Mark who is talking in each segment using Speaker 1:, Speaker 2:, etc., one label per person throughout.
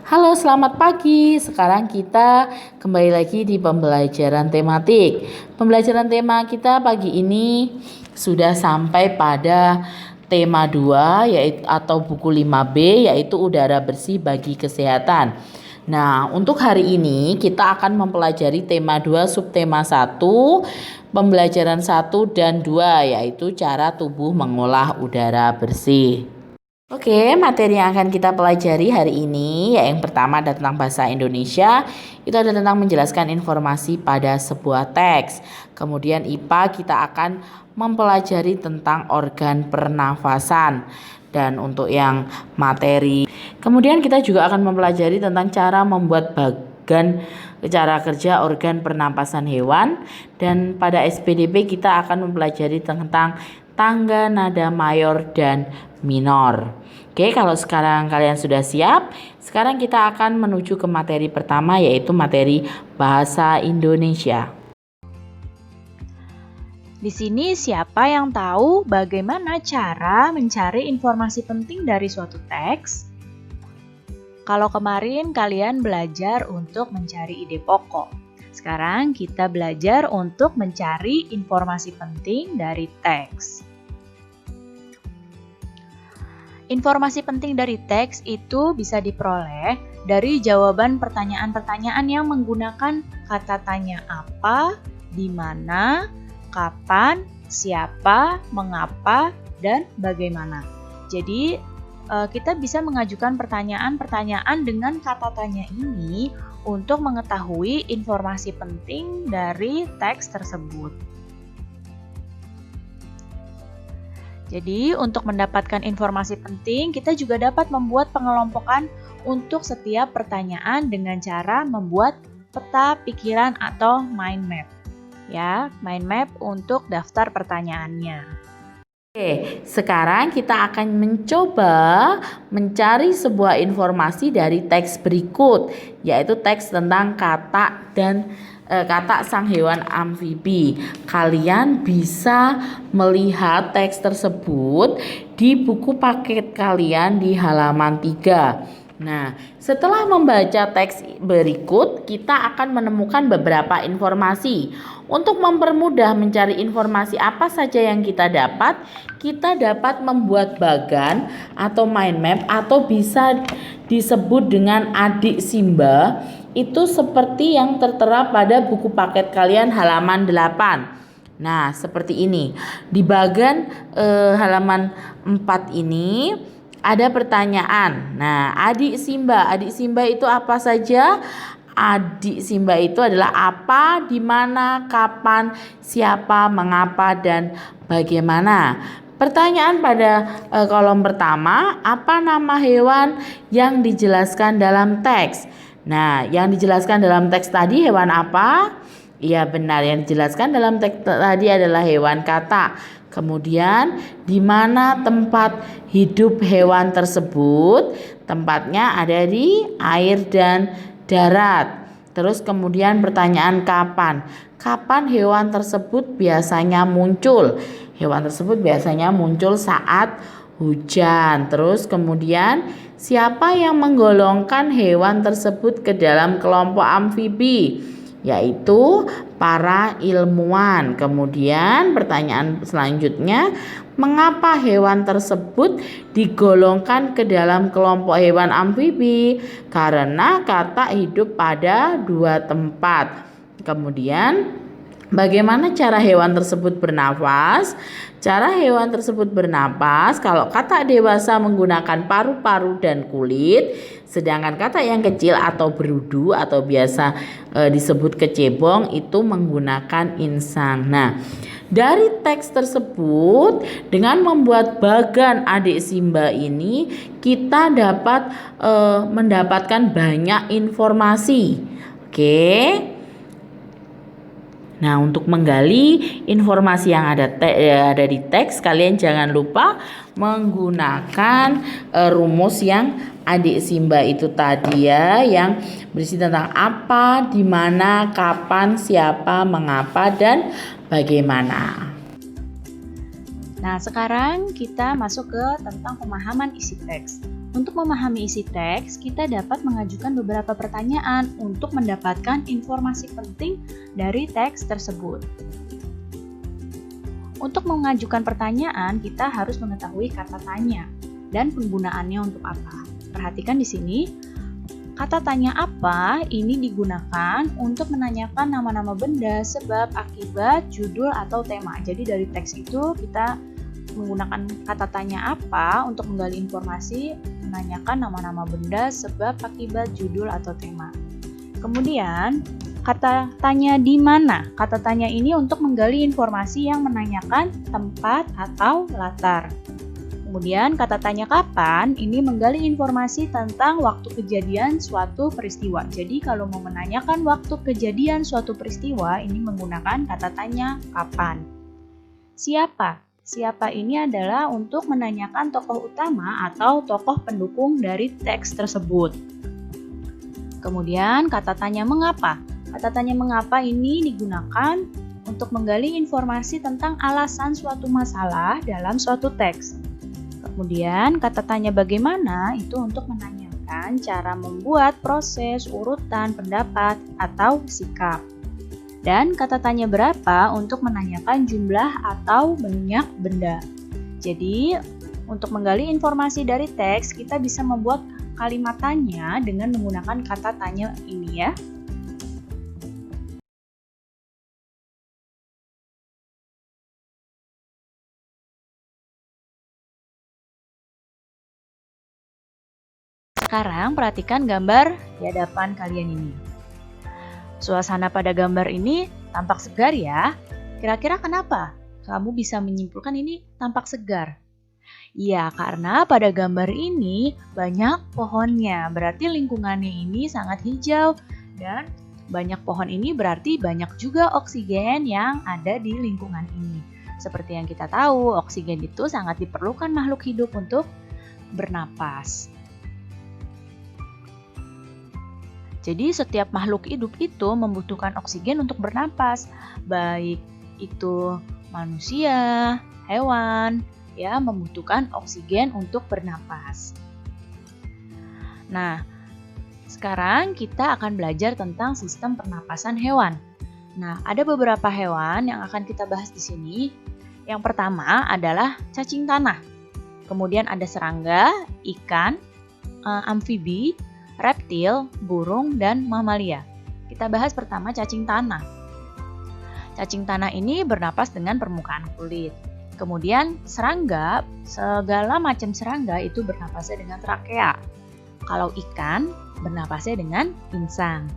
Speaker 1: Halo, selamat pagi. Sekarang kita kembali lagi di pembelajaran tematik. Pembelajaran tema kita pagi ini sudah sampai pada tema 2 yaitu atau buku 5B yaitu udara bersih bagi kesehatan. Nah, untuk hari ini kita akan mempelajari tema 2 subtema 1, pembelajaran 1 dan 2 yaitu cara tubuh mengolah udara bersih. Oke, materi yang akan kita pelajari hari ini yang pertama ada tentang bahasa Indonesia. Itu ada tentang menjelaskan informasi pada sebuah teks. Kemudian IPA kita akan mempelajari tentang organ pernafasan. Dan untuk yang materi, kemudian kita juga akan mempelajari tentang cara membuat cara kerja organ pernapasan hewan. Dan pada SPDP kita akan mempelajari tentang tangga nada mayor dan minor. Oke, kalau sekarang kalian sudah siap, sekarang kita akan menuju ke materi pertama yaitu materi bahasa Indonesia.
Speaker 2: Di sini siapa yang tahu bagaimana cara mencari informasi penting dari suatu teks? Kalau kemarin kalian belajar untuk mencari ide pokok, sekarang kita belajar untuk mencari informasi penting dari teks. Informasi penting dari teks itu bisa diperoleh dari jawaban pertanyaan-pertanyaan yang menggunakan kata tanya apa, di mana, kapan, siapa, mengapa, dan bagaimana. Jadi, kita bisa mengajukan pertanyaan-pertanyaan dengan kata tanya ini untuk mengetahui informasi penting dari teks tersebut. Jadi, untuk mendapatkan informasi penting, kita juga dapat membuat pengelompokan untuk setiap pertanyaan dengan cara membuat peta pikiran atau mind map. Ya, mind map untuk daftar pertanyaannya.
Speaker 1: Oke, sekarang kita akan mencoba mencari sebuah informasi dari teks berikut, yaitu teks tentang kata dan kata sang hewan amfibi. Kalian bisa melihat teks tersebut di buku paket kalian di halaman 3. Nah, setelah membaca teks berikut, kita akan menemukan beberapa informasi. Untuk mempermudah mencari informasi apa saja yang kita dapat membuat bagan atau mind map atau bisa disebut dengan adik Simba. Itu seperti yang tertera pada buku paket kalian halaman 8. Nah, seperti ini. Di bagian halaman 4 ini ada pertanyaan. Nah, adik Simba itu apa saja? Adik Simba itu adalah apa, di mana, kapan, siapa, mengapa, dan bagaimana. Pertanyaan pada kolom pertama, apa nama hewan yang dijelaskan dalam teks? Nah, yang dijelaskan dalam teks tadi hewan apa? Iya benar, yang dijelaskan dalam teks tadi adalah hewan kata. Kemudian di mana tempat hidup hewan tersebut? Tempatnya ada di air dan darat. Terus kemudian pertanyaan kapan? Kapan hewan tersebut biasanya muncul? Hewan tersebut biasanya muncul saat hujan. Terus kemudian siapa yang menggolongkan hewan tersebut ke dalam kelompok amfibi? Yaitu para ilmuwan. Kemudian pertanyaan selanjutnya, mengapa hewan tersebut digolongkan ke dalam kelompok hewan amfibi? Karena kata hidup pada 2 tempat. Kemudian bagaimana cara hewan tersebut bernafas? Cara hewan tersebut bernafas, kalau kata dewasa menggunakan paru-paru dan kulit, sedangkan kata yang kecil atau berudu atau biasa disebut kecebong itu menggunakan insang. Nah, dari teks tersebut dengan membuat bagan adik Simba ini kita dapat mendapatkan banyak informasi. Oke. Nah, untuk menggali informasi yang ada di teks, kalian jangan lupa menggunakan rumus yang adik Simba itu tadi ya, yang berisi tentang apa, di mana, kapan, siapa, mengapa, dan bagaimana.
Speaker 2: Nah, sekarang kita masuk ke tentang pemahaman isi teks. Untuk memahami isi teks, kita dapat mengajukan beberapa pertanyaan untuk mendapatkan informasi penting dari teks tersebut. Untuk mengajukan pertanyaan, kita harus mengetahui kata tanya dan penggunaannya untuk apa. Perhatikan di sini, kata tanya apa ini digunakan untuk menanyakan nama-nama benda, sebab, akibat, judul, atau tema. Jadi dari teks itu kita menggunakan kata tanya apa untuk menggali informasi, menanyakan nama-nama benda, sebab, akibat, judul, atau tema. Kemudian, kata tanya di mana. Kata tanya ini untuk menggali informasi yang menanyakan tempat atau latar. Kemudian, kata tanya kapan ini menggali informasi tentang waktu kejadian suatu peristiwa. Jadi, kalau mau menanyakan waktu kejadian suatu peristiwa, ini menggunakan kata tanya kapan. Siapa? Siapa ini adalah untuk menanyakan tokoh utama atau tokoh pendukung dari teks tersebut. Kemudian kata tanya mengapa. Kata tanya mengapa ini digunakan untuk menggali informasi tentang alasan suatu masalah dalam suatu teks. Kemudian kata tanya bagaimana itu untuk menanyakan cara membuat proses, urutan, pendapat, atau sikap. Dan kata tanya berapa untuk menanyakan jumlah atau banyak benda. Jadi, untuk menggali informasi dari teks, kita bisa membuat kalimat tanya dengan menggunakan kata tanya ini ya. Sekarang perhatikan gambar di hadapan kalian ini. Suasana pada gambar ini tampak segar ya. Kira-kira kenapa? Kamu bisa menyimpulkan ini tampak segar. Iya, karena pada gambar ini banyak pohonnya. Berarti lingkungannya ini sangat hijau dan banyak pohon ini berarti banyak juga oksigen yang ada di lingkungan ini. Seperti yang kita tahu, oksigen itu sangat diperlukan makhluk hidup untuk bernapas. Jadi setiap makhluk hidup itu membutuhkan oksigen untuk bernapas, baik itu manusia, hewan, ya membutuhkan oksigen untuk bernapas. Nah, sekarang kita akan belajar tentang sistem pernapasan hewan. Nah, ada beberapa hewan yang akan kita bahas di sini. Yang pertama adalah cacing tanah. Kemudian ada serangga, ikan, amfibi, reptil, burung, dan mamalia. Kita bahas pertama cacing tanah. Cacing tanah ini bernapas dengan permukaan kulit. Kemudian serangga, segala macam serangga itu bernapasnya dengan trakea. Kalau ikan, bernapasnya dengan insang.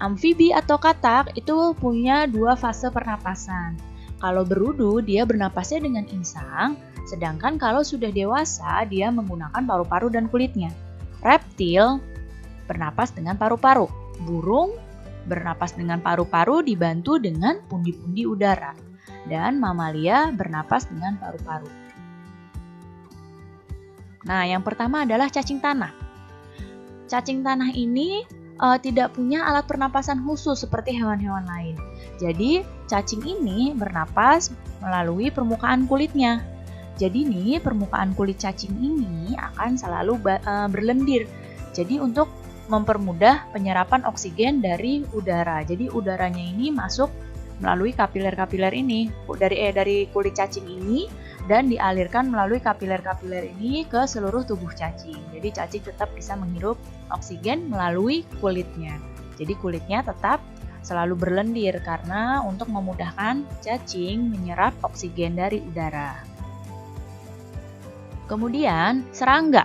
Speaker 2: Amfibi atau katak itu punya dua fase pernapasan. Kalau berudu, dia bernapasnya dengan insang, sedangkan kalau sudah dewasa, dia menggunakan paru-paru dan kulitnya. Reptil bernapas dengan paru-paru. Burung bernapas dengan paru-paru dibantu dengan pundi-pundi udara. Dan mamalia bernapas dengan paru-paru. Nah, yang pertama adalah cacing tanah. Cacing tanah ini tidak punya alat pernapasan khusus seperti hewan-hewan lain. Jadi, cacing ini bernapas melalui permukaan kulitnya. Jadi nih, permukaan kulit cacing ini akan selalu berlendir. Jadi untuk mempermudah penyerapan oksigen dari udara. Jadi udaranya ini masuk melalui kapiler-kapiler ini dari kulit cacing ini dan dialirkan melalui kapiler-kapiler ini ke seluruh tubuh cacing. Jadi cacing tetap bisa menghirup oksigen melalui kulitnya. Jadi kulitnya tetap selalu berlendir karena untuk memudahkan cacing menyerap oksigen dari udara. Kemudian serangga.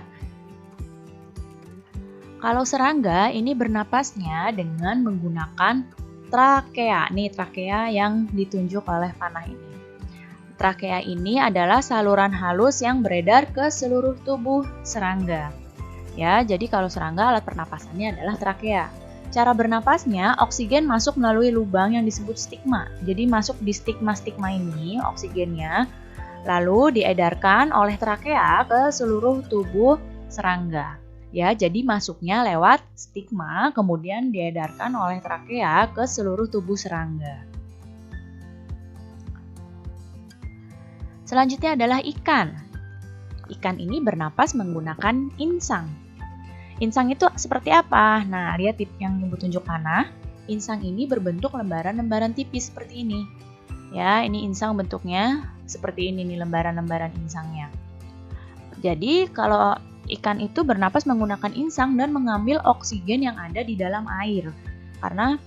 Speaker 2: Kalau serangga ini bernapasnya dengan menggunakan trakea. Nih trakea yang ditunjuk oleh panah ini. Trakea ini adalah saluran halus yang beredar ke seluruh tubuh serangga. Ya, jadi kalau serangga alat pernapasannya adalah trakea. Cara bernapasnya, oksigen masuk melalui lubang yang disebut stigma. Jadi masuk di stigma-stigma ini oksigennya, lalu diedarkan oleh trakea ke seluruh tubuh serangga. Ya, jadi masuknya lewat stigma, kemudian diedarkan oleh trakea ke seluruh tubuh serangga. Selanjutnya adalah ikan. ikan ini bernapas menggunakan insang. Insang itu seperti apa? Nah, lihat tip yang Ibu tunjuk panah. Insang ini berbentuk lembaran-lembaran tipis seperti ini. Ya, ini insang bentuknya seperti ini nih, lembaran-lembaran insangnya. Jadi, kalau ikan itu bernapas menggunakan insang dan mengambil oksigen yang ada di dalam air. Karena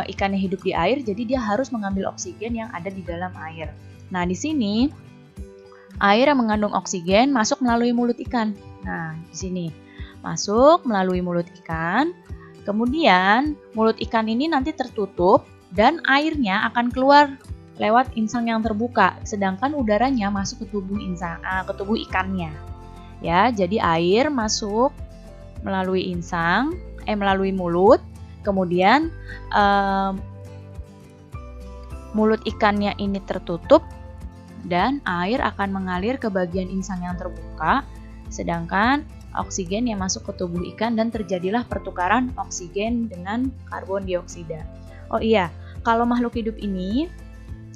Speaker 2: ikannya hidup di air, jadi dia harus mengambil oksigen yang ada di dalam air. Nah, di sini air yang mengandung oksigen masuk melalui mulut ikan. Nah, di sini masuk melalui mulut ikan. Kemudian mulut ikan ini nanti tertutup dan airnya akan keluar lewat insang yang terbuka, sedangkan udaranya masuk ke tubuh ke tubuh ikannya. Ya, jadi air masuk melalui melalui mulut, kemudian mulut ikannya ini tertutup dan air akan mengalir ke bagian insang yang terbuka, sedangkan oksigen yang masuk ke tubuh ikan dan terjadilah pertukaran oksigen dengan karbon dioksida. Oh iya, kalau makhluk hidup ini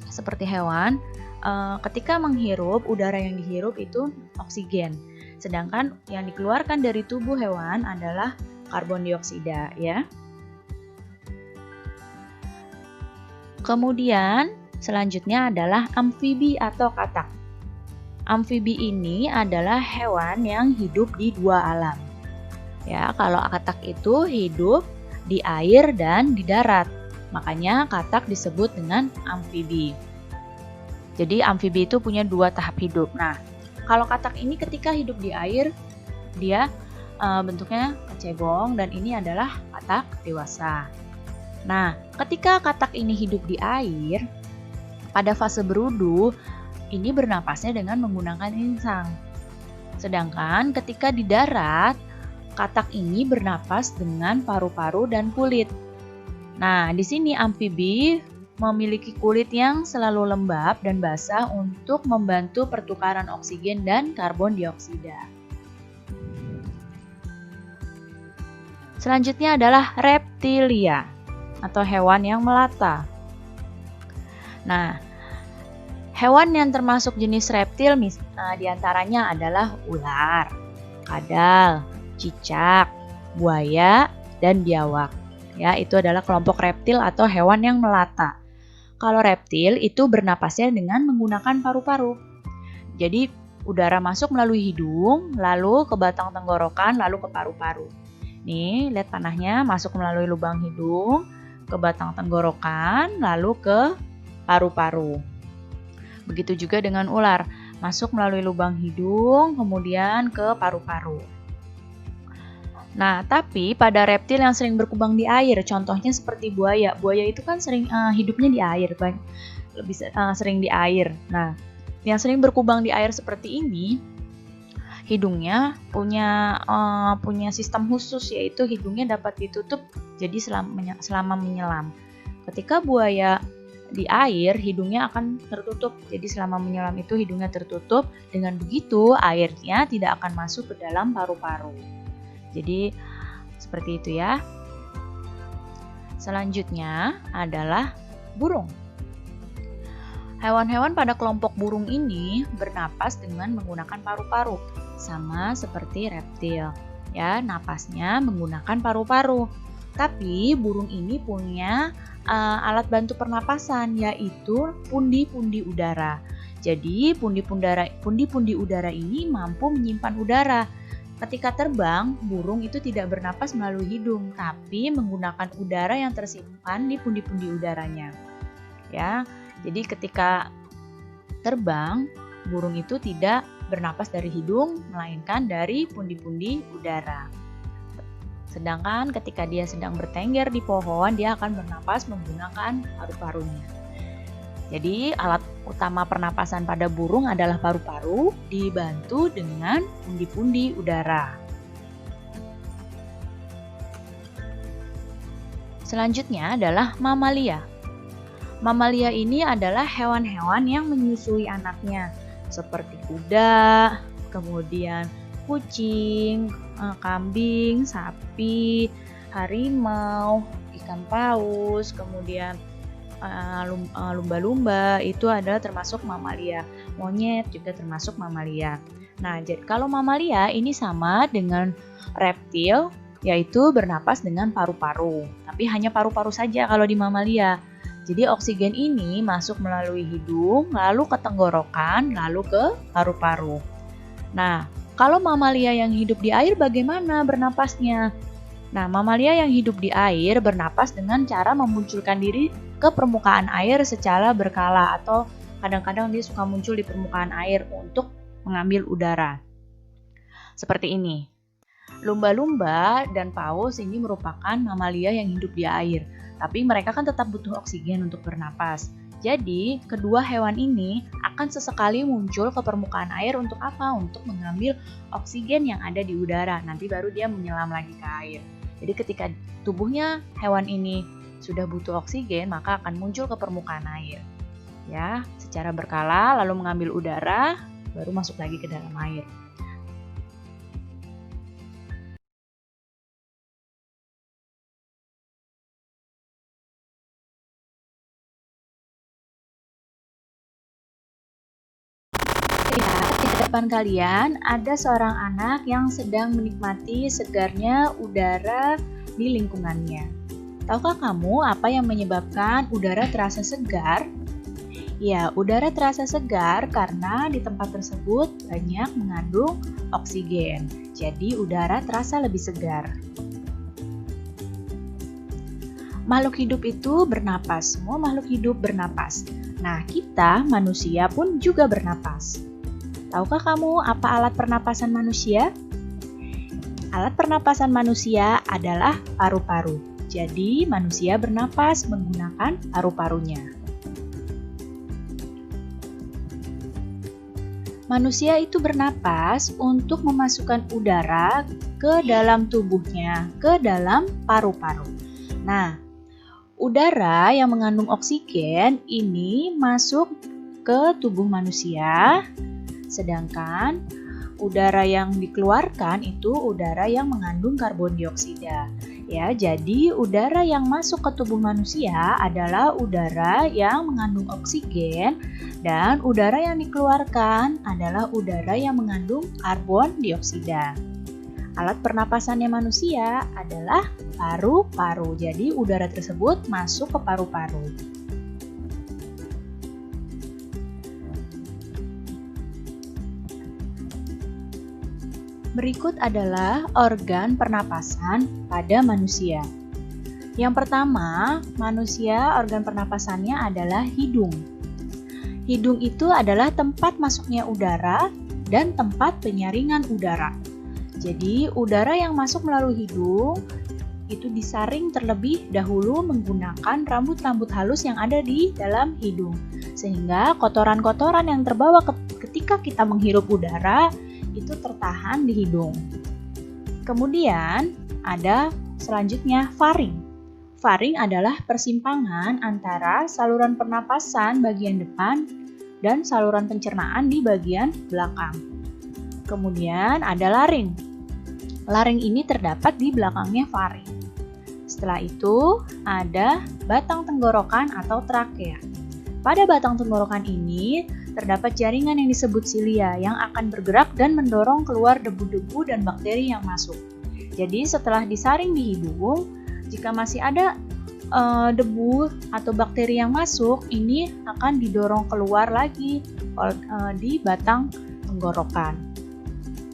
Speaker 2: seperti hewan, ketika menghirup, udara yang dihirup itu oksigen, sedangkan yang dikeluarkan dari tubuh hewan adalah karbon dioksida, ya. Kemudian selanjutnya adalah amfibi atau katak. Amfibi ini adalah hewan yang hidup di dua alam. Ya, kalau katak itu hidup di air dan di darat. Makanya katak disebut dengan amfibi. Jadi amfibi itu punya dua tahap hidup. Nah, kalau katak ini ketika hidup di air, dia bentuknya kecebong dan ini adalah katak dewasa. Nah, ketika katak ini hidup di air, pada fase berudu, ini bernapasnya dengan menggunakan insang. Sedangkan ketika di darat, katak ini bernapas dengan paru-paru dan kulit. Nah, di sini amfibi memiliki kulit yang selalu lembab dan basah untuk membantu pertukaran oksigen dan karbon dioksida. Selanjutnya adalah reptilia atau hewan yang melata. Nah, hewan yang termasuk jenis reptil diantaranya adalah ular, kadal, cicak, buaya, dan biawak. Ya, itu adalah kelompok reptil atau hewan yang melata. Kalau reptil itu bernapasnya dengan menggunakan paru-paru. Jadi udara masuk melalui hidung, lalu ke batang tenggorokan, lalu ke paru-paru. Nih, lihat panahnya masuk melalui lubang hidung, ke batang tenggorokan, lalu ke paru-paru. Begitu juga dengan ular, masuk melalui lubang hidung, kemudian ke paru-paru. Nah, tapi pada reptil yang sering berkembang di air, contohnya seperti buaya. Buaya itu kan sering hidupnya di air, lebih sering di air. Nah, yang sering berkembang di air seperti ini, hidungnya punya sistem khusus, yaitu hidungnya dapat ditutup jadi selama menyelam. Ketika buaya di air, hidungnya akan tertutup. Jadi selama menyelam itu hidungnya tertutup. Dengan begitu, airnya tidak akan masuk ke dalam paru-paru. Jadi seperti itu ya. Selanjutnya adalah burung. Hewan-hewan pada kelompok burung ini bernapas dengan menggunakan paru-paru, sama seperti reptil. Ya, napasnya menggunakan paru-paru. Tapi burung ini punya alat bantu pernapasan, yaitu pundi-pundi udara. Jadi pundi-pundi udara ini mampu menyimpan udara. Ketika terbang, burung itu tidak bernapas melalui hidung, tapi menggunakan udara yang tersimpan di pundi-pundi udaranya. Ya, jadi ketika terbang, burung itu tidak bernapas dari hidung, melainkan dari pundi-pundi udara. Sedangkan ketika dia sedang bertengger di pohon, dia akan bernapas menggunakan paru-parunya. Jadi alat utama pernapasan pada burung adalah paru-paru dibantu dengan pundi-pundi udara. Selanjutnya adalah mamalia. Mamalia ini adalah hewan-hewan yang menyusui anaknya, seperti kuda, kemudian kucing, kambing, sapi, harimau, ikan paus, kemudian lumba-lumba itu adalah termasuk mamalia. Monyet juga termasuk mamalia. Nah, jadi kalau mamalia ini sama dengan reptil, yaitu bernapas dengan paru-paru. Tapi hanya paru-paru saja kalau di mamalia. Jadi oksigen ini masuk melalui hidung, lalu ke tenggorokan, lalu ke paru-paru. Nah, kalau mamalia yang hidup di air bagaimana bernapasnya? Nah, mamalia yang hidup di air bernapas dengan cara memunculkan diri ke permukaan air secara berkala, atau kadang-kadang dia suka muncul di permukaan air untuk mengambil udara. Seperti ini. Lumba-lumba dan paus ini merupakan mamalia yang hidup di air, tapi mereka kan tetap butuh oksigen untuk bernapas. Jadi, kedua hewan ini akan sesekali muncul ke permukaan air untuk apa? Untuk mengambil oksigen yang ada di udara. Nanti baru dia menyelam lagi ke air. Jadi ketika tubuhnya hewan ini sudah butuh oksigen, maka akan muncul ke permukaan air. Ya, secara berkala lalu mengambil udara, baru masuk lagi ke dalam air. Lihat di depan kalian ada seorang anak yang sedang menikmati segarnya udara di lingkungannya. Tahukah kamu apa yang menyebabkan udara terasa segar? Ya, udara terasa segar karena di tempat tersebut banyak mengandung oksigen. Jadi udara terasa lebih segar. Makhluk hidup itu bernapas, semua makhluk hidup bernapas. Nah, kita manusia pun juga bernapas. Tahukah kamu apa alat pernapasan manusia? Alat pernapasan manusia adalah paru-paru. Jadi, manusia bernapas menggunakan paru-parunya. Manusia itu bernapas untuk memasukkan udara ke dalam tubuhnya, ke dalam paru-paru. Nah, udara yang mengandung oksigen ini masuk ke tubuh manusia, sedangkan udara yang dikeluarkan itu udara yang mengandung karbon dioksida. Ya, jadi udara yang masuk ke tubuh manusia adalah udara yang mengandung oksigen, dan udara yang dikeluarkan adalah udara yang mengandung karbon dioksida. Alat pernapasannya manusia adalah paru-paru. Jadi udara tersebut masuk ke paru-paru. Berikut adalah organ pernapasan pada manusia. Yang pertama, manusia organ pernapasannya adalah hidung. Hidung itu adalah tempat masuknya udara dan tempat penyaringan udara. Jadi, udara yang masuk melalui hidung itu disaring terlebih dahulu menggunakan rambut-rambut halus yang ada di dalam hidung. Sehingga kotoran-kotoran yang terbawa ketika kita menghirup udara itu tertahan di hidung. Kemudian ada selanjutnya faring. Faring adalah persimpangan antara saluran pernapasan bagian depan dan saluran pencernaan di bagian belakang. Kemudian ada laring. Laring ini terdapat di belakangnya faring. Setelah itu ada batang tenggorokan atau trakea. Pada batang tenggorokan ini terdapat jaringan yang disebut silia yang akan bergerak dan mendorong keluar debu-debu dan bakteri yang masuk. Jadi setelah disaring di hidung, jika masih ada debu atau bakteri yang masuk, ini akan didorong keluar lagi di batang tenggorokan.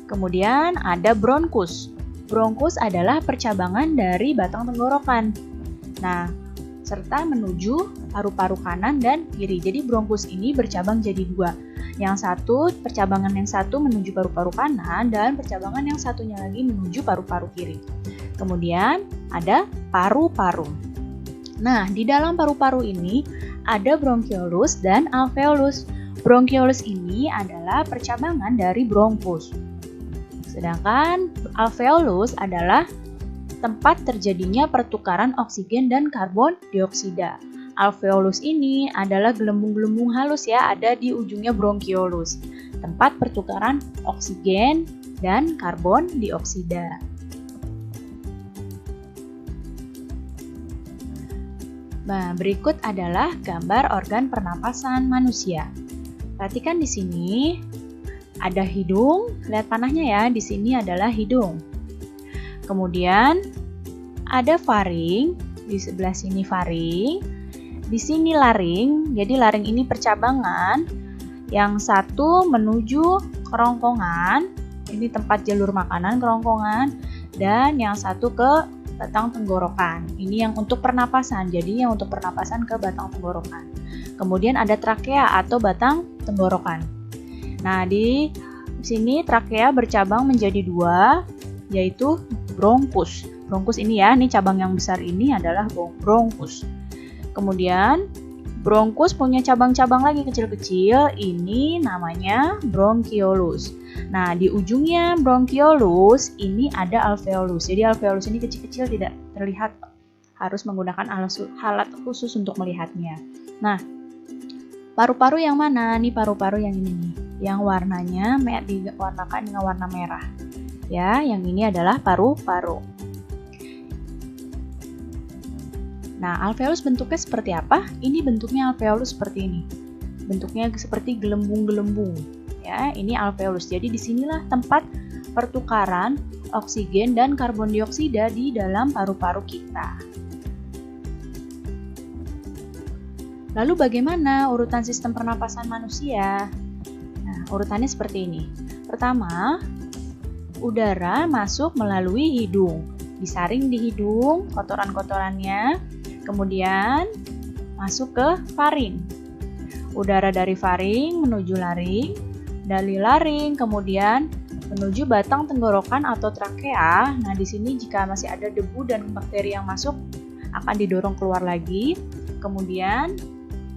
Speaker 2: Kemudian ada bronkus. Bronkus adalah percabangan dari batang tenggorokan. Nah, serta menuju paru-paru kanan dan kiri. Jadi bronkus ini bercabang jadi dua. Percabangan yang satu menuju paru-paru kanan dan percabangan yang satunya lagi menuju paru-paru kiri. Kemudian ada paru-paru. Nah, di dalam paru-paru ini ada bronchiolus dan alveolus. Bronchiolus ini adalah percabangan dari bronkus. Sedangkan alveolus adalah tempat terjadinya pertukaran oksigen dan karbon dioksida. Alveolus ini adalah gelembung-gelembung halus ya, ada di ujungnya bronchiolus, tempat pertukaran oksigen dan karbon dioksida. Nah, berikut adalah gambar organ pernapasan manusia. Perhatikan di sini Ada hidung, lihat panahnya ya, di sini adalah hidung. Kemudian ada faring, di sebelah sini faring, di sini laring. Jadi laring ini percabangan. Yang satu menuju kerongkongan, ini tempat jalur makanan kerongkongan, dan yang satu ke batang tenggorokan. Ini yang untuk pernapasan. Jadi yang untuk pernapasan ke batang tenggorokan. Kemudian ada trakea atau batang tenggorokan. Nah, di sini trakea bercabang menjadi dua, yaitu bronkus. Bronkus ini ya, ini cabang yang besar ini adalah bronkus. Kemudian bronkus punya cabang-cabang lagi kecil-kecil, ini namanya bronchiolus. Nah, di ujungnya bronchiolus ini ada alveolus. Jadi alveolus ini kecil-kecil, tidak terlihat, harus menggunakan alat khusus untuk melihatnya. Nah, paru-paru yang mana? Nih paru-paru yang ini nih, yang warnanya diwarnakan dengan warna merah. Ya, yang ini adalah paru-paru. Nah, alveolus bentuknya seperti apa? Ini bentuknya alveolus seperti ini. Bentuknya seperti gelembung-gelembung. Ya, ini alveolus. Jadi disinilah tempat pertukaran oksigen dan karbon dioksida di dalam paru-paru kita. Lalu bagaimana urutan sistem pernapasan manusia? Nah, urutannya seperti ini. Pertama, udara masuk melalui hidung. Disaring di hidung kotoran-kotorannya, kemudian masuk ke faring. Udara dari faring menuju laring, dari laring kemudian menuju batang tenggorokan atau trakea. Nah, di sini jika masih ada debu dan bakteri yang masuk akan didorong keluar lagi. Kemudian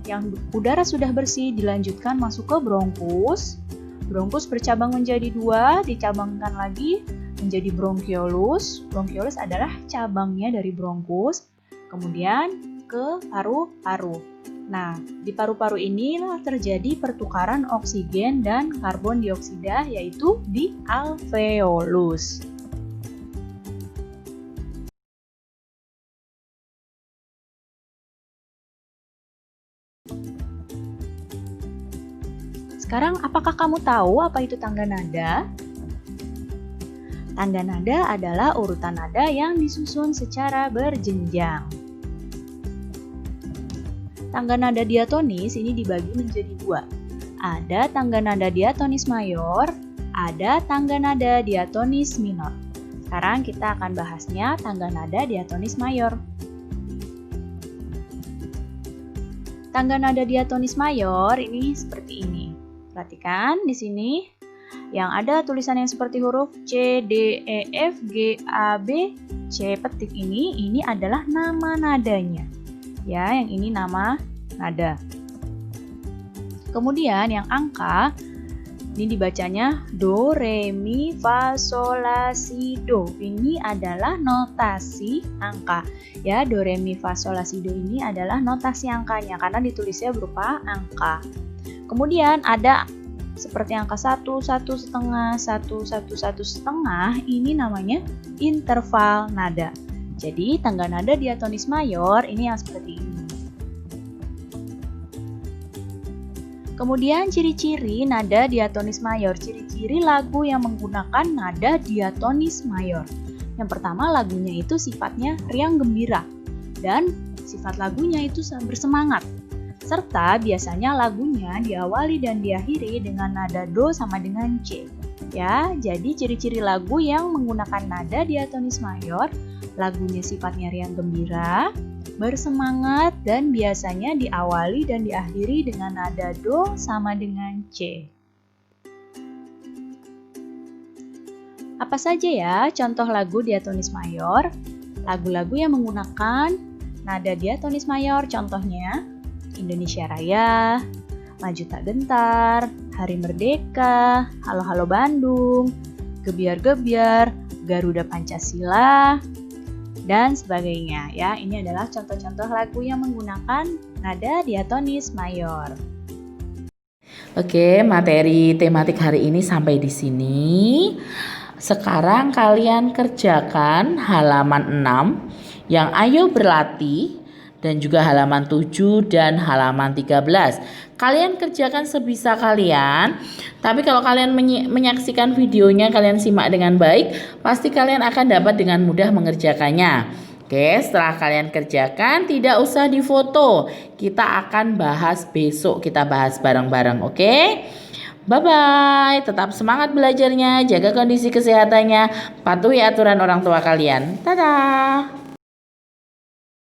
Speaker 2: yang udara sudah bersih dilanjutkan masuk ke bronkus. Bronkus bercabang menjadi dua, dicabangkan lagi menjadi bronchiolus. Bronchiolus adalah cabangnya dari bronkus. Kemudian ke paru-paru. Nah, di paru-paru inilah terjadi pertukaran oksigen dan karbon dioksida, yaitu di alveolus. Sekarang, apakah kamu tahu apa itu tangga nada? Tangga nada adalah urutan nada yang disusun secara berjenjang. Tangga nada diatonis ini dibagi menjadi dua. Ada tangga nada diatonis mayor, ada tangga nada diatonis minor. Sekarang kita akan bahasnya tangga nada diatonis mayor. Tangga nada diatonis mayor ini seperti ini. Perhatikan di sini yang ada tulisan yang seperti huruf C, D, E, F, G, A, B, C petik ini adalah nama nadanya. Ya, yang ini nama nada. Kemudian yang angka ini dibacanya do, re, mi, fa, sol, la, si, do. Ini adalah notasi angka. Ya, do, re, mi, fa, sol, la, si, do ini adalah notasi angkanya karena ditulisnya berupa angka. Kemudian ada seperti angka 1, 1,5, 1, 1, 1,5, ini namanya interval nada. Jadi tangga nada diatonis mayor ini yang seperti ini. Kemudian ciri-ciri nada diatonis mayor, ciri-ciri lagu yang menggunakan nada diatonis mayor. Yang pertama, lagunya itu sifatnya riang gembira dan sifat lagunya itu bersemangat. Serta biasanya lagunya diawali dan diakhiri dengan nada do sama dengan C. Ya, jadi ciri-ciri lagu yang menggunakan nada diatonis mayor, lagunya sifatnya riang gembira, bersemangat, dan biasanya diawali dan diakhiri dengan nada do sama dengan C. Apa saja ya contoh lagu diatonis mayor? Lagu-lagu yang menggunakan nada diatonis mayor contohnya Indonesia Raya, Maju Tak Gentar, Hari Merdeka, Halo Halo Bandung, Gebiar-Gebiar, Garuda Pancasila, dan sebagainya. Ya, ini adalah contoh-contoh lagu yang menggunakan nada diatonis mayor.
Speaker 1: Oke, materi tematik hari ini sampai di sini. Sekarang kalian kerjakan halaman 6 yang ayo berlatih dan juga halaman 7 dan halaman 13. Kalian kerjakan sebisa kalian. Tapi kalau kalian menyaksikan videonya, kalian simak dengan baik, pasti kalian akan dapat dengan mudah mengerjakannya. Oke, setelah kalian kerjakan, tidak usah difoto. Kita akan bahas besok, kita bahas bareng-bareng, oke? Bye-bye, tetap semangat belajarnya, jaga kondisi kesehatannya, patuhi aturan orang tua kalian. Dadah!